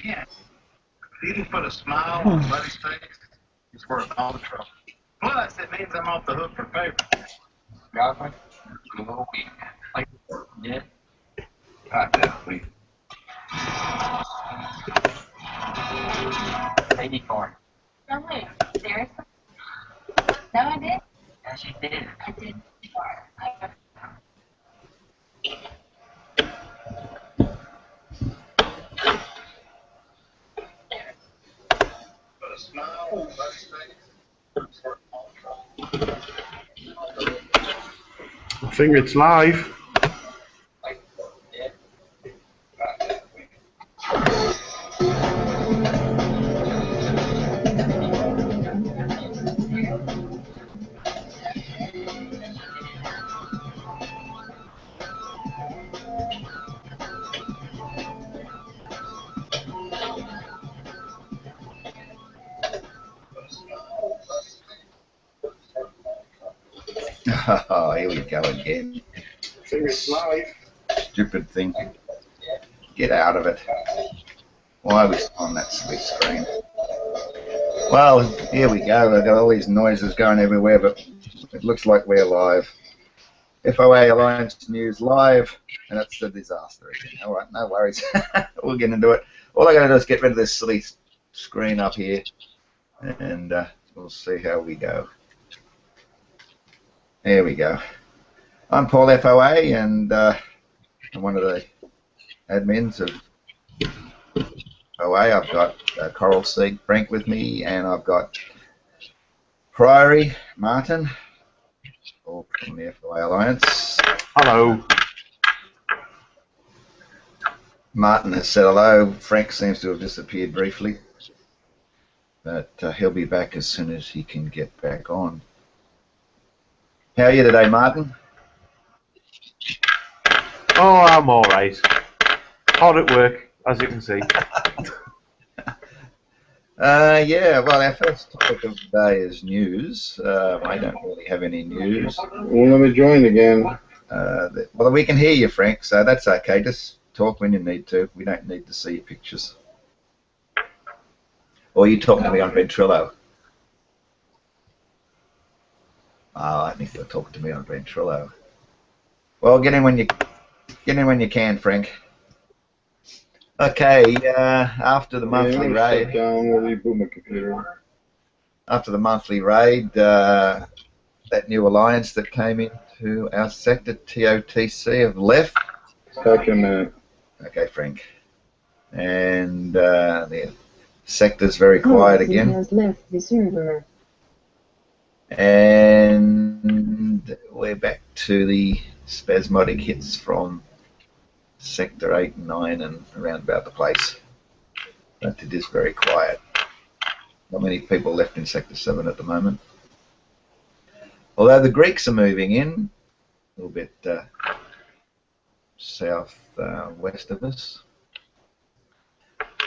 Yeah. If you can put a smile on Buddy's face, it's worth all the trouble. Plus, it means I'm off the hook for paper. Got me? Good old week. Like, yeah. Right now, please. 84. No way. Seriously? No, I did? Yeah, she did. I did. Put a smile on Buddy's face, it's worth all the trouble. I think it's live. Oh, here we go again. I think it's live. Stupid thing. Get out of it. Why are we on that split screen? Well, here we go. I've got all these noises going everywhere, but it looks like we're live. FOA Alliance News live, and that's a disaster again. All right, no worries. We'll get into it. All I got to do is get rid of this silly screen up here, and we'll see how we go. There we go. I'm Paul FOA, and I'm one of the admins of FOA. I've got Coral Seed Frank with me, and I've got Priory Martin, all from the FOA Alliance. Hello. Martin has said hello. Frank seems to have disappeared briefly, but he'll be back as soon as he can get back on. How are you today, Martin? Oh, I'm alright. Hard at work, as you can see. Yeah, well, our first topic of the day is news. I don't really have any news. Well, let me join again. Well, we can hear you, Frank, so that's okay. Just talk when you need to. We don't need to see your pictures. Or are you talking to me on Ventrilo? Oh, I think you're talking to me on Ventrilo. Well, get in when you can, Frank. Okay, after the monthly raid. Down, we'll reboot my computer. After the monthly raid, that new alliance that came into our sector, TOTC, have left. Back in a minute. Okay, Frank. And the sector's very quiet again. Has left the server. And we're back to the spasmodic hits from Sector 8 and 9 and around about the place. But it is very quiet. Not many people left in Sector 7 at the moment. Although the Greeks are moving in, a little bit south west of us.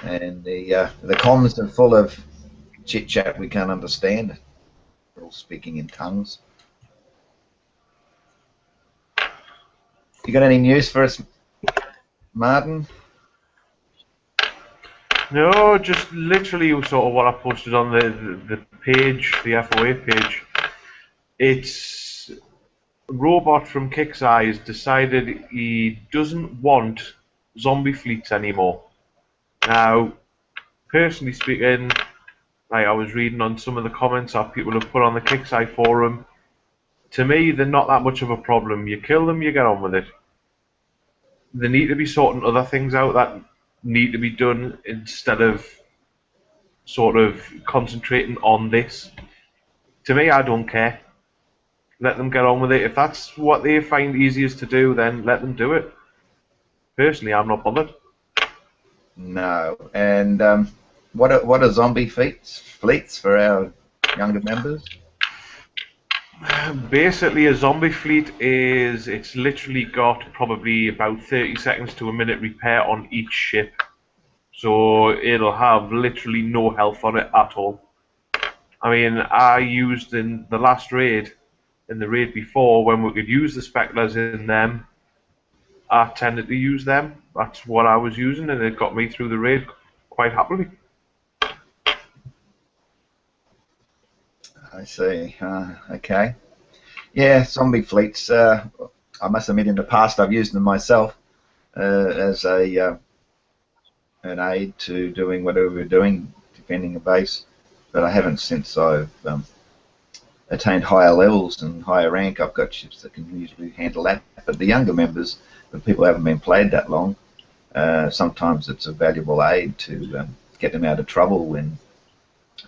And the comms are full of chit-chat we can't understand. They're all speaking in tongues. You got any news for us, Martin? No, just literally sort of what I posted on the page, the FOA page. It's Robot from Kixeye has decided he doesn't want zombie fleets anymore. Now, personally speaking, like I was reading on some of the comments that people have put on the Kixeye forum, to me they're not that much of a problem. You kill them, you get on with it. They need to be sorting other things out that need to be done instead of sort of concentrating on this. To me, I don't care. Let them get on with it. If that's what they find easiest to do, then let them do it. Personally, I'm not bothered. No. And what are zombie fleets for our younger members? Basically, a zombie fleet is, it's literally got probably about 30 seconds to a minute repair on each ship. So it'll have literally no health on it at all. I mean, I used in the last raid, in the raid before, when we could use the Spectres in them, I tended to use them. That's what I was using, and it got me through the raid quite happily. I see. Okay. Yeah, zombie fleets. I must admit, in the past, I've used them myself as an aid to doing whatever we're doing, defending a base. But I haven't since I've attained higher levels and higher rank. I've got ships that can usually handle that. But the younger members, the people who haven't been played that long, sometimes it's a valuable aid to get them out of trouble when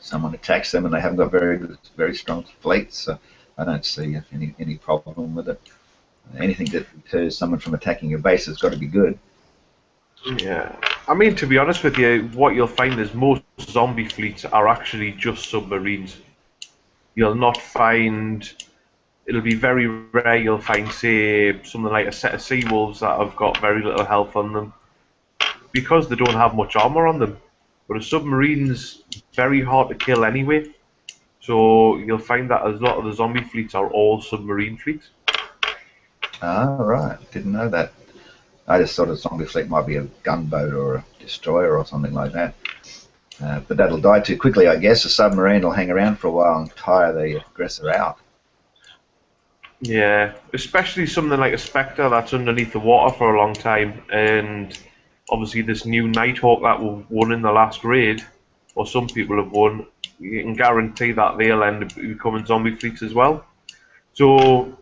someone attacks them and they haven't got very strong fleets. So I don't see any problem with it. Anything that deters someone from attacking your base has got to be good. Yeah. I mean, to be honest with you, what you'll find is most zombie fleets are actually just submarines. You'll not find... It'll be very rare you'll find, say, something like a set of sea wolves that have got very little health on them, because they don't have much armor on them. But a submarine's very hard to kill anyway, so you'll find that a lot of the zombie fleets are all submarine fleets. Ah, right. Didn't know that. I just thought a zombie fleet might be a gunboat or a destroyer or something like that. But that'll die too quickly, I guess. A submarine will hang around for a while and tire the aggressor out. Yeah, especially something like a Spectre that's underneath the water for a long time, and obviously this new Nighthawk that we've won in the last raid, or some people have won, you can guarantee that they'll end up becoming zombie fleets as well. So,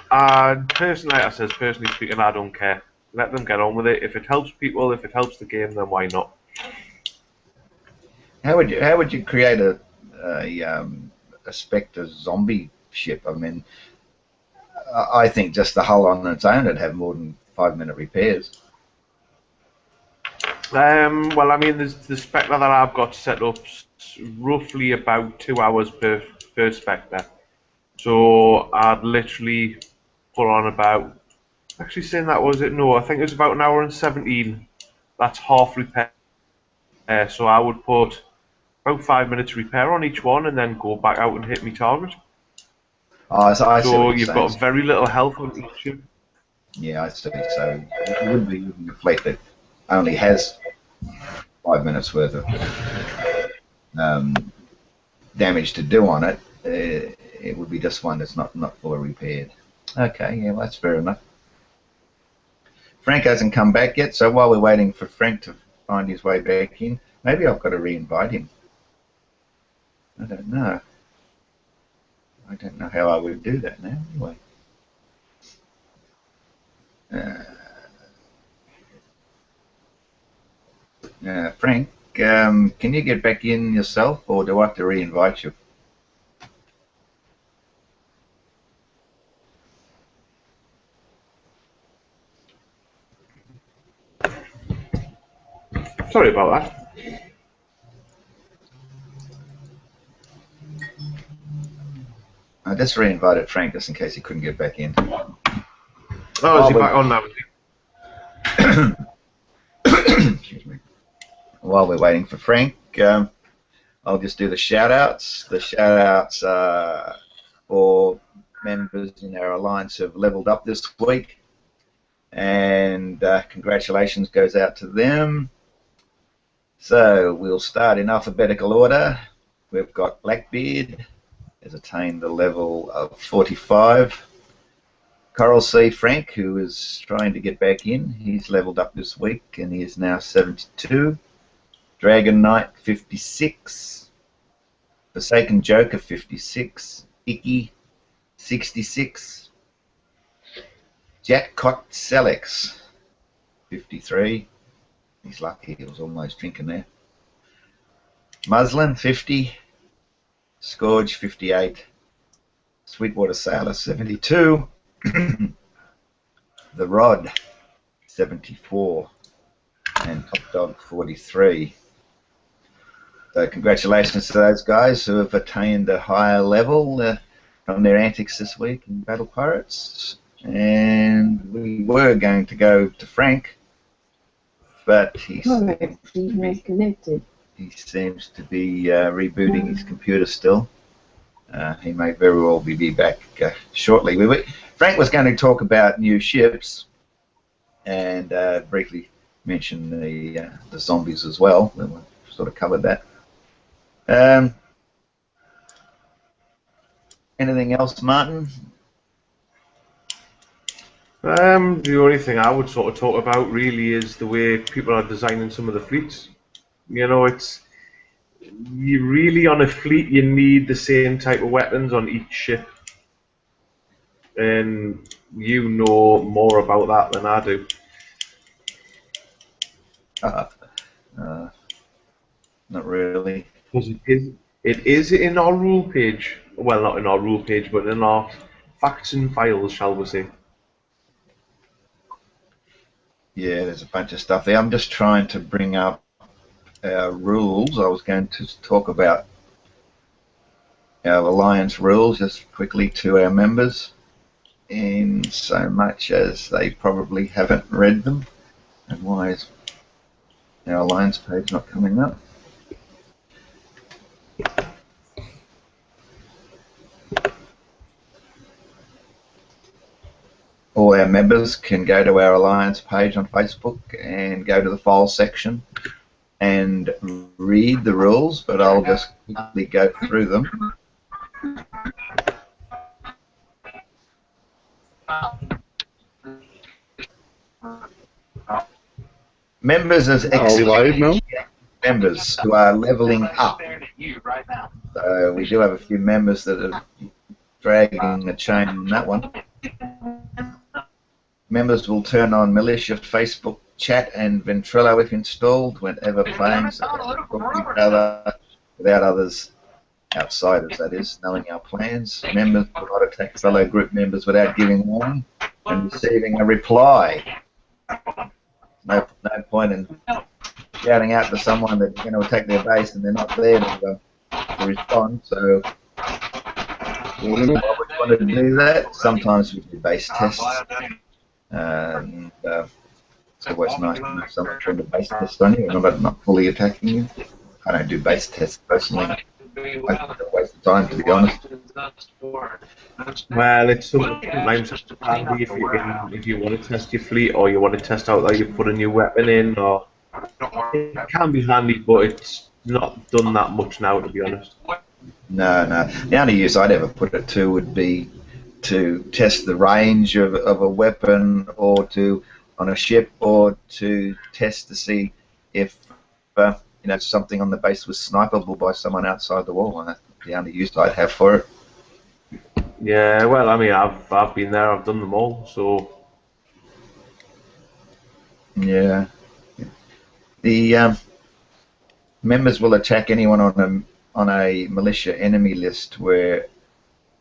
personally speaking, I don't care. Let them get on with it. If it helps people, if it helps the game, then why not? How would you create a Spectre zombie ship? I mean, I think just the hull on its own would have more than 5-minute repairs. Well, I mean, the Spectre that I've got set up roughly about 2 hours per Spectre. So I'd literally put on about... Actually, saying that, was it? No, I think it was about 1 hour and 17. That's half repair. So I would put about 5 minutes repair on each one and then go back out and hit my target. Oh, so I see So what you're you've saying. got very little health on each ship. Yeah, I see. So you wouldn't be using a fleet that only has 5 minutes worth of damage to do on it. It would be just one that's not fully repaired. Okay, yeah, well, that's fair enough. Frank hasn't come back yet, so while we're waiting for Frank to find his way back in, maybe I've got to re-invite him. I don't know. I don't know how I would do that now, anyway. Frank, can you get back in yourself, or do I have to re-invite you? Sorry about that. I just re-invited Frank just in case he couldn't get back in. Oh, is he back on now? Excuse me. While we're waiting for Frank, I'll just do the shout-outs. The shout-outs for members in our alliance who have leveled up this week, and congratulations goes out to them. So we'll start in alphabetical order. We've got Blackbeard, has attained the level of 45. Coral Sea Frank, who is trying to get back in, he's leveled up this week and he is now 72. Dragon Knight 56. Forsaken Joker 56. Icky 66. Jackcot Selex 53. He's lucky, he was almost drinking there. Muslin 50. Scourge 58. Sweetwater Sailor 72. The Rod 74. And Top Dog 43. So congratulations to those guys who have attained a higher level from their antics this week in Battle Pirates. And we were going to go to Frank, but he seems to be rebooting his computer still. He may very well be back shortly. Frank was going to talk about new ships and briefly mention the zombies as well. We've sort of covered that. Anything else, Martin? The only thing I would sort of talk about really is the way people are designing some of the fleets. You know, it's you really on a fleet you need the same type of weapons on each ship, and you know more about that than I do. Not really. Because it is in our rule page. Well, not in our rule page, but in our facts and files, shall we say. Yeah, there's a bunch of stuff there. I'm just trying to bring up our rules. I was going to talk about our Alliance rules just quickly to our members, in so much as they probably haven't read them. And why is our Alliance page not coming up? All our members can go to our Alliance page on Facebook and go to the file section and read the rules, but I'll just quickly go through them. Members as live now? members who are leveling up. So we do have a few members that are dragging the chain on that one. Members will turn on Militia Facebook chat and Ventrilo if installed whenever playing, so they can talk to each other without others, outsiders that is, knowing our plans. Members will not attack fellow group members without giving warning and receiving a reply. No point in shouting out to someone that you're going to attack their base and they're not there to respond. So we wanted to do that. Sometimes we do base tests. It's always nice to have someone trying to base test on you, but not fully attacking you. I don't do base tests personally. I think it's a waste of time, to be honest. Well, it's sometimes handy if you want to test your fleet or you want to test out that you put a new weapon in, or it can be handy, but it's not done that much now, to be honest. No. The only use I'd ever put it to would be to test the range of a weapon, or to on a ship, or to test to see if something on the base was sniperable by someone outside the wall, and that's the only use I'd have for it. Yeah, well, I mean, I've been there, I've done them all, so yeah. The members will attack anyone on a militia enemy list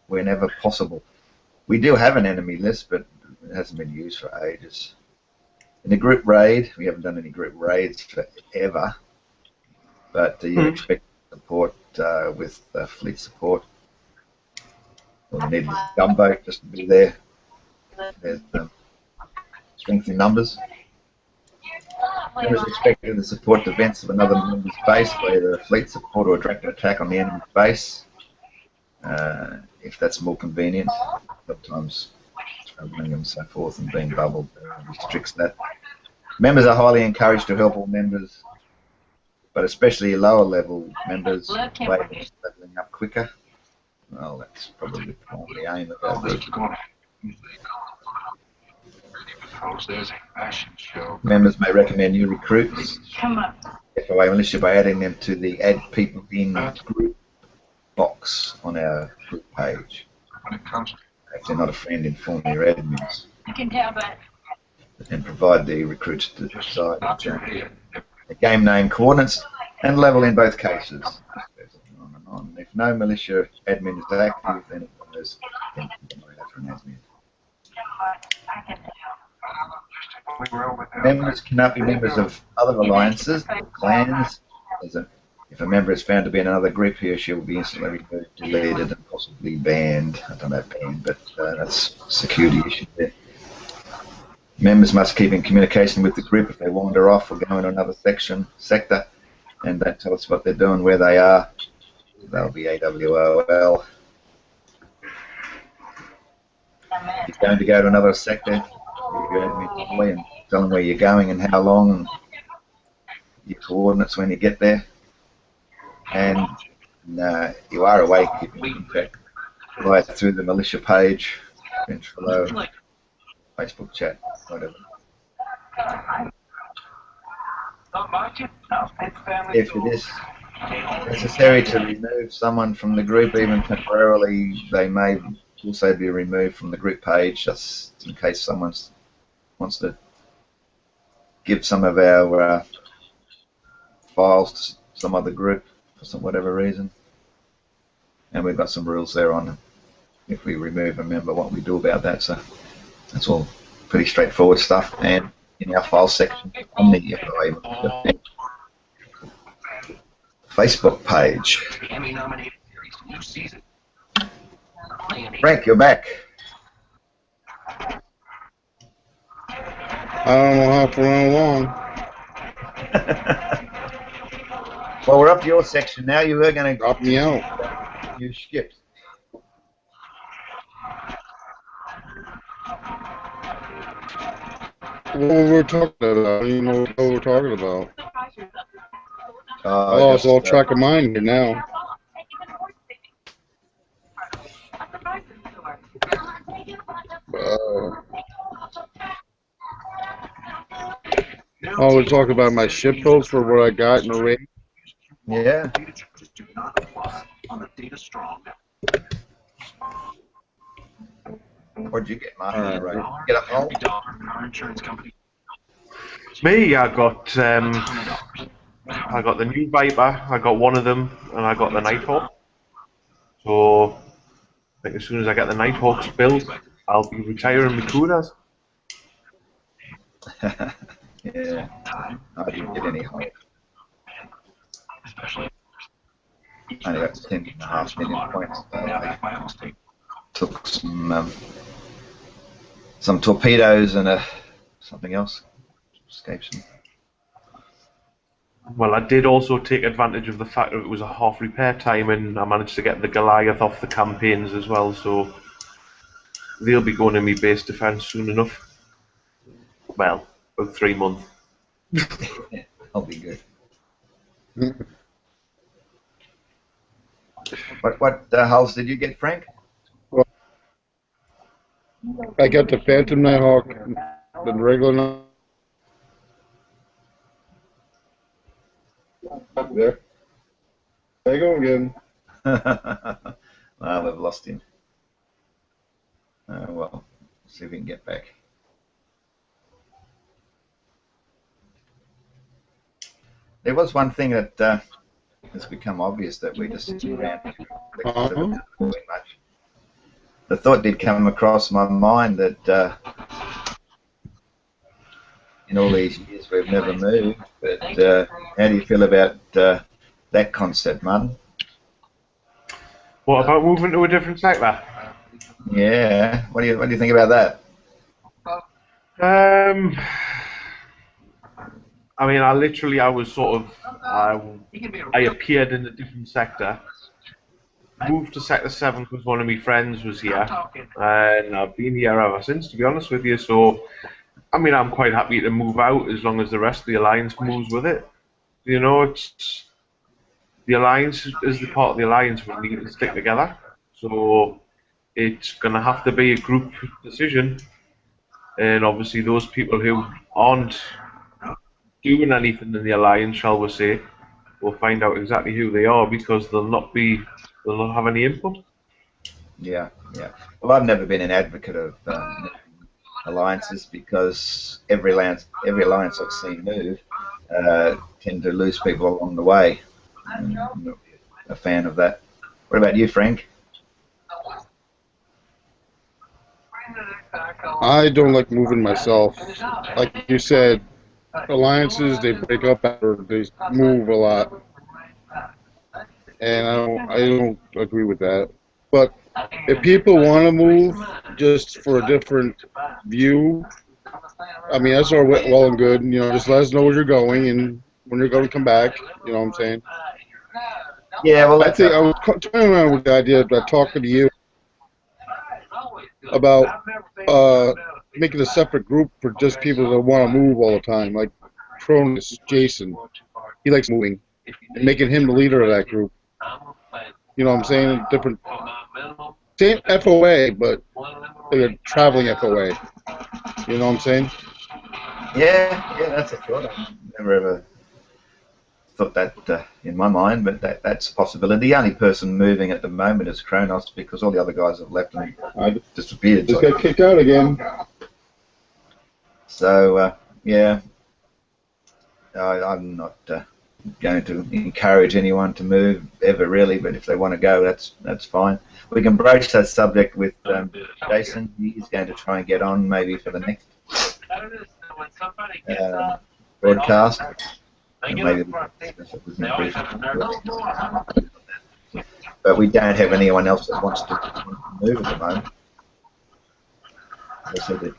whenever possible. We do have an enemy list, but it hasn't been used for ages. In a group raid, we haven't done any group raids forever, but you expect support with fleet support. All we need is a gunboat just to be there. There's strength in numbers. Members are expected to support defense of another member's base by either a fleet support or a direct attack on the enemy's base, if that's more convenient. Sometimes travelling and so forth and being bubbled restricts that. Members are highly encouraged to help all members, but especially lower level members, leveling up quicker. Well, that's probably part of the aim of our group. Members may recommend new recruits, FOA militia, by adding them to the Add People In Group box on our group page. If they're not a friend, inform your admins. You can tell that. And provide the recruits to decide the game name, coordinates, and level in both cases. On and on. If no militia admin is active, then it goes for an admin. Members cannot be members of other alliances, clans. If a member is found to be in another group, he or she will be instantly removed, deleted, and possibly banned. I don't know banned, but that's a security issue there. Members must keep in communication with the group if they wander off or go into another sector, and don't tell us what they're doing, where they are. They'll be AWOL. If you're going to go to another sector, You add me boy and tell them where you're going and how long and your coordinates when you get there. And you are awake, you can contact right through the militia page, hello, Facebook chat, whatever. If it is necessary to remove someone from the group, even temporarily, they may also be removed from the group page, just in case someone wants to give some of our files to some other group for some whatever reason. And we've got some rules there on if we remove a member, what we do about that. So that's all pretty straightforward stuff. And in our file section on the FOA Facebook page. Frank, you're back. I don't know how to run along. Well, we're up to your section now. You were going to Drop me out. You skipped. What were we talking about? I don't even know what we're talking about. I lost all track of mine here now. We're talking about my ship codes for what I got in the raid. Yeah. What'd you get, Mark? Right. Get a hole? Me, I got the new Viper. I got one of them, and I got the Nighthawk. So I think as soon as I get the Nighthawks built, I'll be retiring my Kudas. Yeah. I didn't get any holes. I only got 10.5 million points. I took some torpedoes and something else. Escapes. Well, I did also take advantage of the fact that it was a half repair time, and I managed to get the Goliath off the campaigns as well, so they'll be going in my base defense soon enough. Well, about 3 months. I'll be good. What hulls did you get, Frank? Well, I got the Phantom Nighthawk, the regular Nighthawk. There. There you go again. Well, we've lost him. Well, see if we can get back. There was one thing that has become obvious that we just ran too much. The thought did come across my mind that in all these years we've never moved, but how do you feel about that concept, Martin? What about moving to a different sector? Yeah, what do you think about that? I mean, I was sort of, I appeared in a different sector, moved to Sector 7 because one of my friends was here, and I've been here ever since, to be honest with you, so, I mean, I'm quite happy to move out as long as the rest of the Alliance moves with it. You know, it's, the Alliance is the part of the Alliance we need to stick together, so it's going to have to be a group decision, and obviously those people who aren't doing anything in the Alliance, shall we say, we'll find out exactly who they are because they'll not have any input. Yeah. Well, I've never been an advocate of alliances because every alliance I've seen move tend to lose people along the way. I'm not a fan of that. What about you, Frank? I don't like moving myself. Like you said, alliances, they break up after they move a lot. And I don't agree with that. But if people want to move just for a different view, I mean, that's all well and good. You know, just let us know where you're going and when you're going to come back. You know what I'm saying? Yeah, well, I think I was toying around with the idea of talking to you about making a separate group for just people that want to move all the time, like Cronus, Jason. He likes moving, and making him the leader of that group. You know what I'm saying? Different, same FOA, but like a traveling FOA. You know what I'm saying? Yeah, that's a thought. I never ever thought that in my mind, but that's a possibility. The only person moving at the moment is Kronos because all the other guys have left and I disappeared. just got kicked out again. So, yeah, I'm not going to encourage anyone to move ever, really, but if they want to go, that's fine. We can broach that subject with Jason. He's going to try and get on maybe for the next broadcast. And maybe we can discuss it with him briefly. But we don't have anyone else that wants to move at the moment.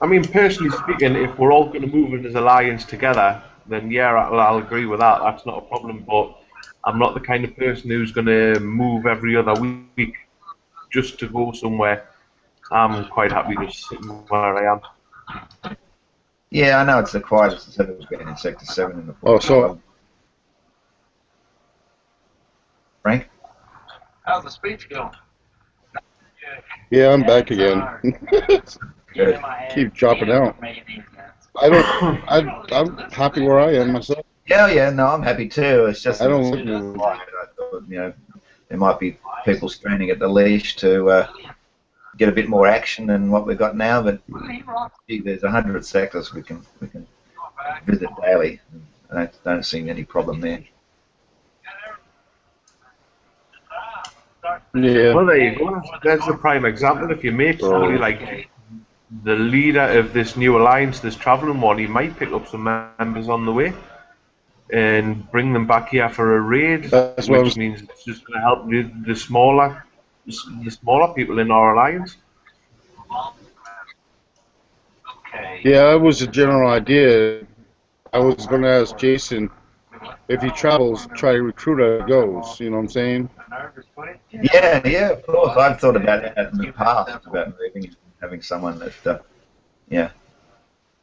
I mean, personally speaking, if we're all going to move in as alliance together, then yeah, I'll agree with that. That's not a problem. But I'm not the kind of person who's going to move every other week just to go somewhere. I'm quite happy just sitting where I am. Yeah, I know it's the quietest it's ever been in Sector 7 in the Oh, so Frank? How's the speech going? yeah, I'm back again. Good. Keep dropping out. I'm happy where I am myself. Yeah, no, I'm happy too. It's just I don't it's look moving. quiet. I thought, there might be people straining at the leash to get a bit more action than what we've got now, but gee, there's 100 sectors we can visit daily. I don't see any problem there. Yeah. Well, there you go. There's the prime example. If you make somebody like the leader of this new alliance, this travelling one, he might pick up some members on the way and bring them back here for a raid, That's what I which was- means it's just going to help the smaller people in our alliance. Yeah, that was a general idea. I was going to ask Jason if he travels, try to recruit as he goes. You know what I'm saying? Yeah, of course. I've thought about that in the past, about moving and having someone that,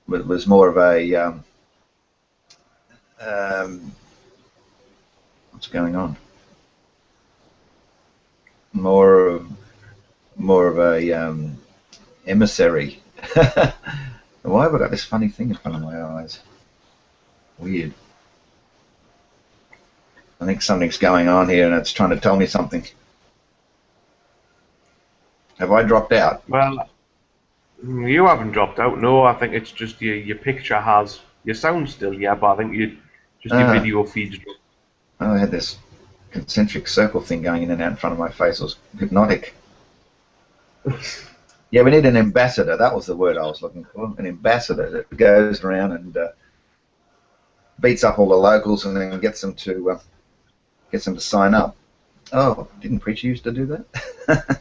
was more of a, what's going on? More of a emissary. Why have I got this funny thing in front of my eyes? Weird. I think something's going on here and it's trying to tell me something. Have I dropped out? Well, you haven't dropped out. No, I think it's just your picture has your sound still, yeah, but I think your video feeds dropped. I had this concentric circle thing going in and out in front of my face. It was hypnotic. Yeah, we need an ambassador. That was the word I was looking for. An ambassador that goes around and beats up all the locals and then gets them to sign up. Oh, didn't Preacher used to do that?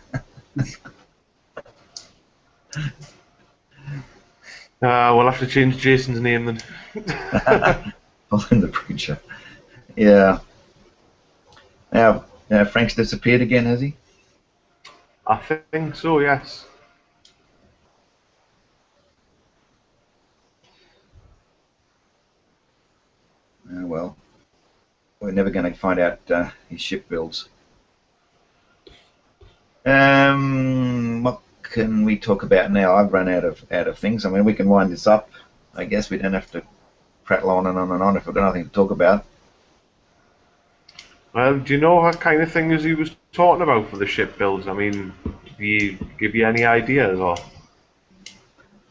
We'll have to change Jason's name then. Following the Preacher. Yeah. Now, Frank's disappeared again, has he? I think so, yes. Oh, well, we're never going to find out his ship builds. What can we talk about now? I've run out of things. I mean, we can wind this up. I guess we don't have to prattle on and on and on if we've got nothing to talk about. Well, do you know what kind of things he was talking about for the ship builds? I mean, did he give you any ideas or?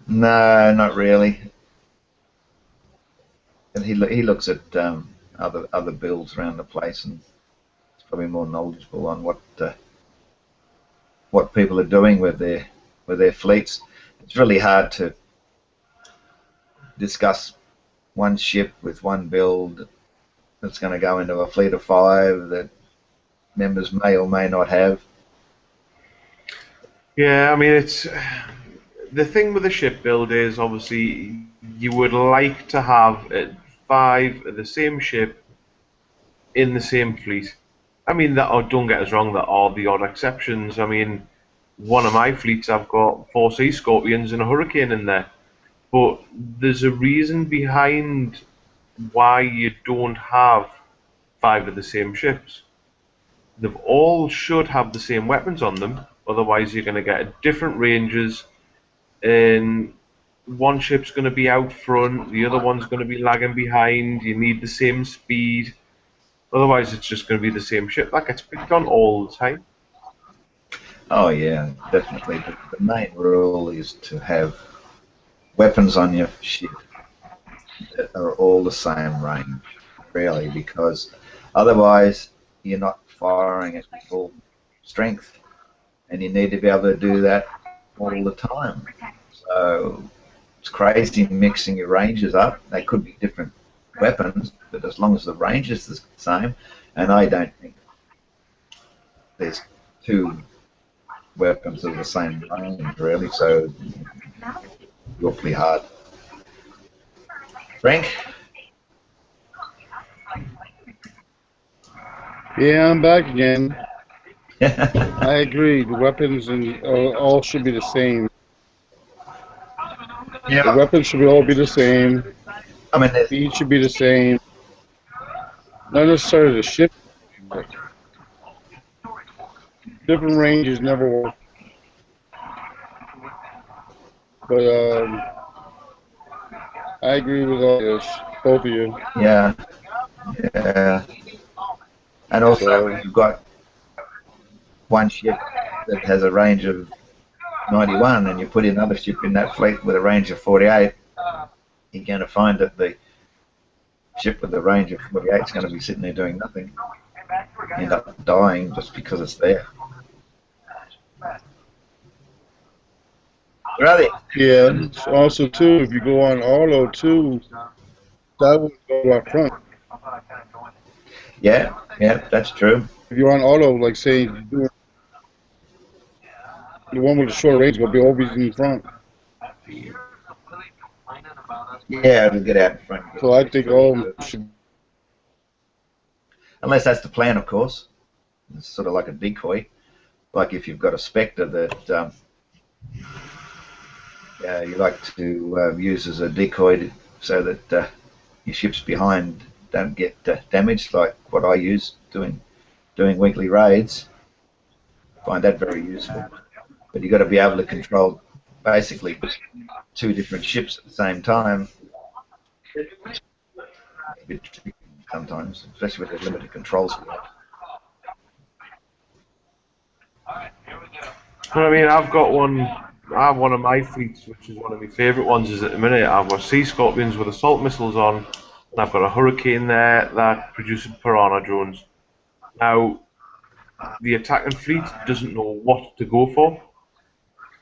No, not really. And he looks at other builds around the place, and he's probably more knowledgeable on what people are doing with their fleets. It's really hard to discuss one ship with one build that's going to go into a fleet of 5 that members may or may not have. Yeah, I mean, it's the thing with the ship build is obviously you would like to have 5 of the same ship in the same fleet. I mean, don't get us wrong, there are the odd exceptions. I mean, one of my fleets, I've got 4 Sea Scorpions and a Hurricane in there. but there's a reason behind why you don't have 5 of the same ships. They all should have the same weapons on them, otherwise you're going to get different ranges, and one ship's going to be out front, the other one's going to be lagging behind, you need the same speed, otherwise it's just going to be the same ship. That gets picked on all the time. Oh yeah, definitely. The main rule is to have weapons on your ship that are all the same range, really, because otherwise you're not firing at full strength, and you need to be able to do that all the time. So it's crazy mixing your ranges up. They could be different weapons, but as long as the range is the same, and I don't think there's two weapons of the same range, really, so awfully hard. Frank? Yeah, I'm back again. I agree. The weapons and all should be the same. The Yeah. weapons should all be the same. I mean, Speed should be the same. Not necessarily the ship, but different ranges never work. But I agree with all this, both of you. yeah, yeah. And also, So, you've got one ship that has a range of 91, and you put another ship in that fleet with a range of 48, you're going to find that the ship with the range of 48 is going to be sitting there doing nothing. End up dying just because it's there. Right. yeah. Also, too, if you go on auto, too, that would go up front. Yeah, yeah, that's true. If you're on auto, like say, the one with the short range will be always in front. Yeah, to get out in front. So I think all of them should. Unless that's the plan, of course. It's sort of like a decoy. Like if you've got a Spectre that you like to use as a decoy so that your ships behind don't get damaged, like what I use doing weekly raids. Find that very useful. But you've got to be able to control basically 2 different ships at the same time. It's a bit tricky sometimes, especially with the limited controls. I mean, I've got one. I have one of my fleets, which is one of my favourite ones, is at the minute. I've got Sea Scorpions with assault missiles on, and I've got a Hurricane there that produces piranha drones. Now, the attacking fleet doesn't know what to go for.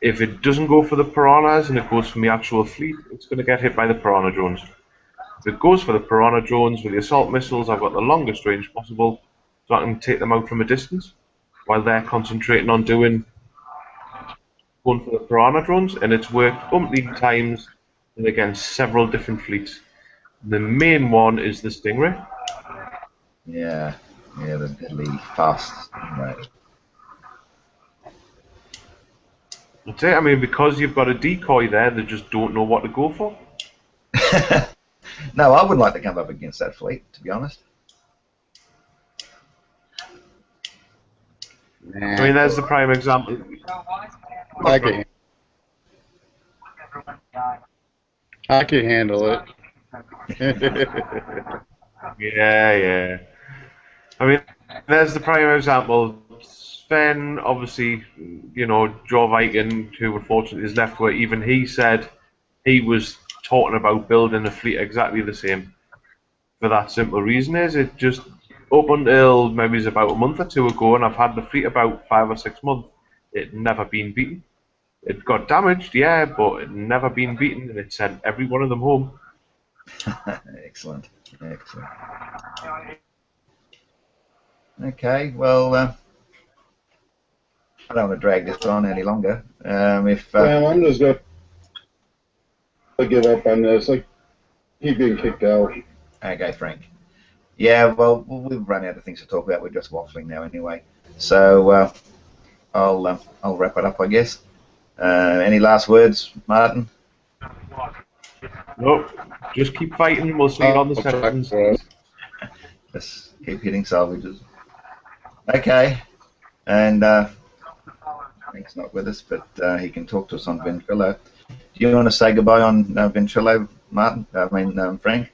If it doesn't go for the piranhas and it goes for the actual fleet, it's going to get hit by the piranha drones. If it goes for the piranha drones with the assault missiles, I've got the longest range possible, so I can take them out from a distance, while they're concentrating on going for the piranha drones, and it's worked umpteen times and against several different fleets. The main one is the Stingray. Yeah, the deadly fast Stingray. That's it. I mean, because you've got a decoy there, they just don't know what to go for. No, I wouldn't like to come up against that fleet, to be honest. I mean, there's the prime example. I can handle it. Yeah. I mean, there's the prime example. Sven, obviously, Joe Viking, who unfortunately is left where even he said he was talking about building a fleet exactly the same. For that simple reason is it just up until maybe it's about a month or 2 ago, and I've had the fleet about 5 or 6 months. It never been beaten. It got damaged, yeah, but it never been beaten, and it sent every one of them home. Excellent. Okay, well, I don't want to drag this on any longer. Well, I'm just gonna give up on this. Like, keep getting kicked out. Okay, Frank. Yeah, well, we've run out of things to talk about. We're just waffling now anyway. So I'll wrap it up, I guess. Any last words, Martin? Nope. Just keep fighting. We'll see you on the I'll try settings. for it. Just keep hitting salvages. Okay, and Frank's not with us, but he can talk to us on Ventrilo. Do you want to say goodbye on Ventrilo, Martin? Frank?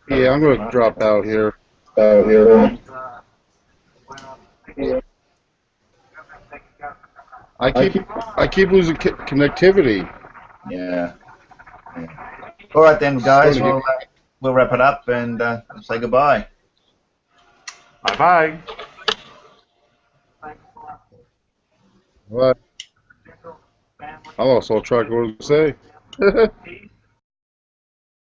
Yeah, I'm gonna drop out here. I keep losing connectivity. Yeah. All right then, guys. Starting to We'll wrap it up and say goodbye. Bye bye. What? I lost all track of what I was going to say.